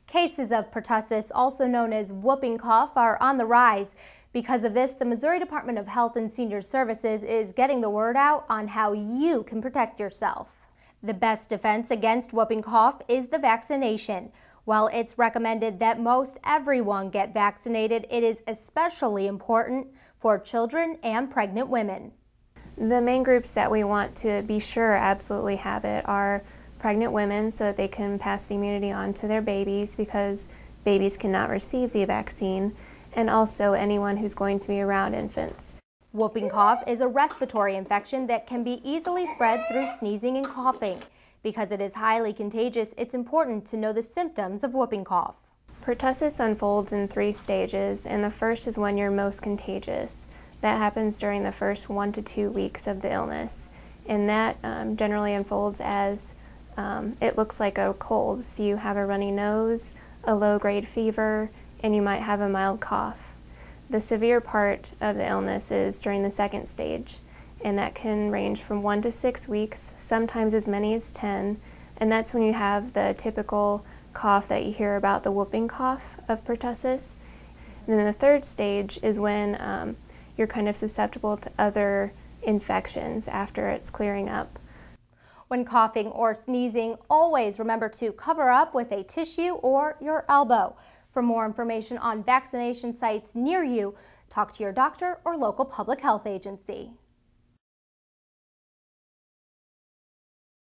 Cases of pertussis, also known as whooping cough, are on the rise. Because of this, the Missouri Department of Health and Senior Services is getting the word out on how you can protect yourself. The best defense against whooping cough is the vaccination. While it's recommended that most everyone get vaccinated, it is especially important for children and pregnant women. The main groups that we want to be sure absolutely have it are pregnant women, so that they can pass the immunity on to their babies, because babies cannot receive the vaccine, and also anyone who's going to be around infants. Whooping cough is a respiratory infection that can be easily spread through sneezing and coughing. Because it is highly contagious, it's important to know the symptoms of whooping cough. Pertussis unfolds in 3 stages, and the first is when you're most contagious. That happens during the first 1 to 2 weeks of the illness, and that generally unfolds as it looks like a cold. So you have a runny nose, a low-grade fever, and you might have a mild cough. The severe part of the illness is during the second stage, and that can range from 1 to 6 weeks, sometimes as many as 10, and that's when you have the typical cough that you hear about, the whooping cough of pertussis. And then the third stage is when you're kind of susceptible to other infections after it's clearing up. When coughing or sneezing, always remember to cover up with a tissue or your elbow. For more information on vaccination sites near you, talk to your doctor or local public health agency.